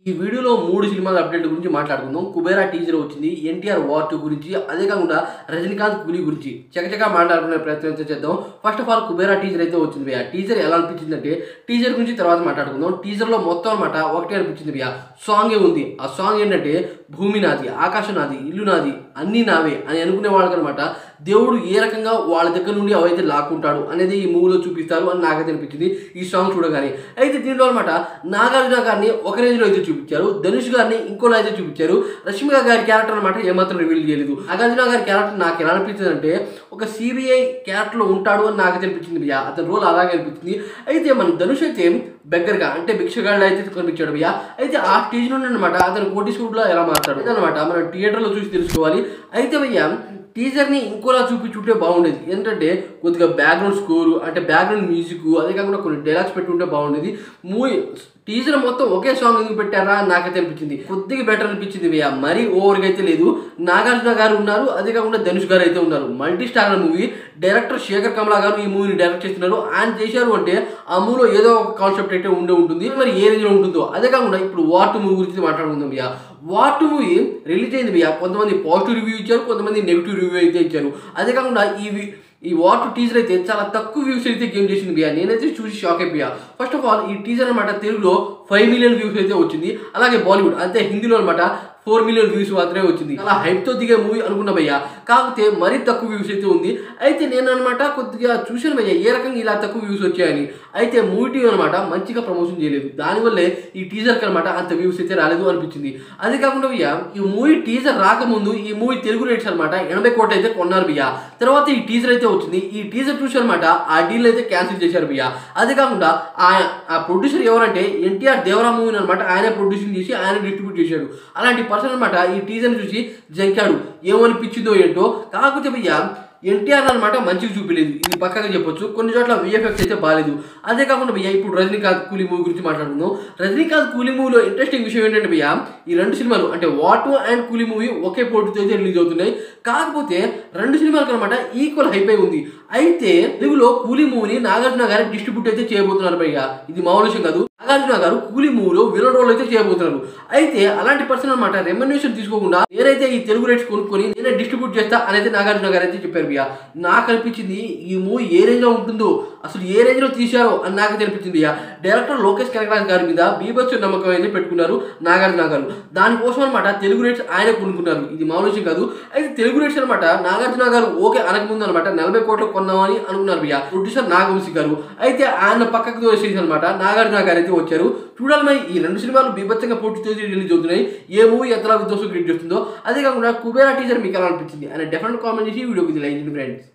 ఈ వీడియోలో 3 సినిమాల అప్డేట్ గురించి మాట్లాడుకుందాం. 'కుబేరా' టీజర్ వచ్చింది. 'ఎన్టీఆర్ వార్ 2' గురించి, అదే కాకుండా 'రజనీకాంత్ కూలీ' గురించి చకచకా మాట్లాడుకునే ప్రయత్నం అయితే చేద్దాం. First of all 'Kubera' teaser అయితే వచ్చింది భయ్యా. టీజర్ ఎలా అనిపించిందంటే, టీజర్ గురించి తర్వాత మాట్లాడుకుందాం. టీజర్లో మొత్తం అనమాట ఒకటే అనిపించింది భయ్యా. సాంగే ఉంది. ఆ సాంగ్ ఏంటంటే, భూమి నాది, ఆకాశం నాది, ఇల్లు నాది, అన్నీ నావే అని అనుకునే వాళ్ళకనమాట దేవుడు ఏ రకంగా వాళ్ళ దగ్గర నుండి అవైతే లాక్కుంటాడు అనేది ఈ మూవీలో చూపిస్తారు అని నాకైతే అనిపించింది ఈ సాంగ్ చూడగానే. అయితే దీంట్లో అనమాట నాగార్జున గారిని ఒక రేంజ్లో అయితే చూపించారు, ధనుష్ గారిని ఇంకోలా అయితే చూపించారు. రష్మిక గారి క్యారెక్టర్ అనమాట ఏమాత్రం రివీల్ చేయలేదు. నాగార్జున గారి క్యారెక్టర్ నాకు ఎలా అనిపించింది అంటే, ఒక సిబిఐ క్యారెక్టర్లో ఉంటాడు అని నాకైతే అనిపించింది భయ్యా. అతని రోల్ అలాగే అనిపించింది. అయితే మన ధనుష్ అయితే బెగ్గరగా అంటే భిక్షగాళ్ళు అయితే కనిపించాడు భయ్యా. అయితే ఆ స్టేజ్ నుండి అనమాట అతను కోటీశ్వరుడులో ఎలా మాట్లాడు అనమాట మనం థియేటర్లో చూసి తెలుసుకోవాలి. అయితే భయ్యా టీజర్ని ఇంకోలా చూపించుంటే బాగుండేది. ఏంటంటే కొద్దిగా బ్యాక్గ్రౌండ్ స్కోరు అంటే బ్యాక్గ్రౌండ్ మ్యూజిక్, అదే కాకుండా కొన్ని డైలాగ్స్ పెట్టుకుంటే బాగుండేది. మూవీ టీజర్ మొత్తం ఒకే సాంగ్ ఎందుకు పెట్టారా అని నాకైతే అనిపించింది. కొద్దిగా బెటర్ అనిపించింది భయ్యా. మరీ ఓవర్గా అయితే లేదు. నాగార్జున గారు ఉన్నారు, అదే కాకుండా ధనుష్ గారు అయితే ఉన్నారు. Multi starrer movie. Director Sekhar Kammula గారు ఈ మూవీని డైరెక్ట్ చేస్తున్నారు. ఆయన చేశారు అంటే ఆ మూవీలో ఏదో ఒక కాన్సెప్ట్ అయితే ఉంటుంది. మరి ఏ రేంజ్లో ఉంటుందో. అదే కాకుండా ఇప్పుడు వార్ 2 మూవీ గురించి మాట్లాడుకుందాం భయ్యా. వార్ 2 మూవీ రిలీజ్ అయింది భయ్యా. కొంతమంది పాజిటివ్ రివ్యూ ఇచ్చారు, కొంతమంది నెగిటివ్ రివ్యూ అయితే ఇచ్చారు. అదే కాకుండా ఈ వార్ 2 టీజర్ అయితే చాలా తక్కువ వ్యూస్ అయితే గేమ్ చేసింది భయ్యా. నేనైతే చూసి షాక్ అయిపోయా. ఫస్ట్ ఆఫ్ ఆల్ ఈ టీజర్ అనమాట తెలుగులో 5 మిలియన్ వ్యూస్ అయితే వచ్చింది. అలాగే బాలీవుడ్ అంటే హిందీలో అనమాట 4 మిలియన్ వ్యూస్ మాత్రమే వచ్చింది. అలా హైప్తో దిగే మూవీ అనుకున్నా భయ్యా. కాకపోతే మరీ తక్కువ వ్యూస్ అయితే ఉంది. అయితే నేను అనమాట కొద్దిగా చూశాను భయ్యా ఏ రకంగా ఇలా తక్కువ వ్యూస్ వచ్చాయని. అయితే మూవీ టీం అనమాట మంచిగా ప్రమోషన్ చేయలేదు. దానివల్లే ఈ టీజర్కి అనమాట అంత వ్యూస్ అయితే రాలేదు అనిపించింది. అదే కాకుండా భయ్యా ఈ మూవీ టీజర్ రాకముందు ఈ మూవీ తెలుగు రేట్స్ అనమాట 80 కోట్లు అయితే కొన్నారు భయ్యా. తర్వాత ఈ టీజర్ అయితే వచ్చింది. ఈ టీజర్ చూసి అనమాట ఆ డీల్ అయితే క్యాన్సిల్ చేశారు భయ్యా. అదే కాకుండా ఆ ప్రొడ్యూసర్ ఎవరంటే ఎన్టీఆర్ దేవరా మూవీని అనమాట ఆయనే ప్రొడ్యూసింగ్ చేసి ఆయన డిస్ట్రిబ్యూట్ చేశాడు. అలాంటి పర్సన్ అనమాట ఈ టీజర్ని చూసి జంకాడు. ఏమనిపించిందో ఏంటో. కాకపోతే భయ్యా ఎన్టీఆర్ అనమాట మంచిగా చూపించలేదు, ఇది పక్కగా చెప్పొచ్చు. కొన్ని చోట్ల విఎఫ్ఎక్స్ అయితే బాగాలేదు. అదే కాకుండా భయ్యా ఇప్పుడు రజనీకాంత్ కూలీ మూవీ గురించి మాట్లాడుకుందాం. రజనీకాంత్ కూలీ మూవీలో ఇంట్రెస్టింగ్ విషయం ఏంటంటే భయ్యా ఈ 2 సినిమాలు అంటే వార్ 2 అండ్ కూలీ మూవీ ఒకే పోటీతో అయితే రిలీజ్ అవుతున్నాయి. కాకపోతే 2 సినిమాలకు అనమాట ఈక్వల్ హైప్ అయి ఉంది. అయితే తెలుగులో కూలీ మూవీని నాగార్జున గారు డిస్ట్రిబ్యూట్ అయితే చేయబోతున్నారు భయ్యా. ఇది మామూలు విషయం కాదు. నాగార్జున గారు కూలీ మూవీలో విలన్ రోల్ అయితే చేయబోతున్నారు. అయితే అలాంటి పర్సన్ అనమాట రెమ్యునరేషన్ తీసుకోకుండా నేనైతే ఈ తెలుగు రైట్స్ కొనుక్కొని నేనే డిస్ట్రిబ్యూట్ చేస్తా అనేది నాగార్జున గారు అయితే చెప్పారు భయ్యా. నాకు అనిపించింది ఈ మూవీ ఏ రేంజ్లో ఉంటుందో, అసలు ఏ రేంజ్లో తీశారో అని నాకు అనిపించింది భయ్యా. డైరెక్టర్ లోకేష్ కనగరాజ్ గారి మీద బీభత్స నమ్మకం అయితే పెట్టుకున్నారు నాగార్జున గారు. దానికోసం అనమాట తెలుగు రైట్స్ ఆయన కొనుక్కున్నారు. ఇది మామూలు విషయం కాదు. అయితే తెలుగు రైట్స్ అనమాట నాగార్జున గారు ఓకే అనకముందు అనమాట 40 కోట్లు కొన్నామని అనుకున్నారు భయ్యా ప్రొడ్యూసర్ నాగవంశీ గారు. అయితే ఆయన పక్కకు తోసేసి అనమాట నాగార్జున గారు అయితే వచ్చారు. చూడాలి మరి ఈ 2 సినిమాలు బీభత్సంగా పోటీతో రిలీజ్ అవుతున్నాయి. ఏ మూవీ ఎంతలా విధ్వంసం క్రియేట్ చేస్తుందో. అదే కాకుండా 'కుబేరా' టీజర్ మీకు ఎలా అనిపించింది అని డెఫినెట్ కామెంట్ చేసి వీడియోకి లైక్ చేయండి ఫ్రెండ్స్.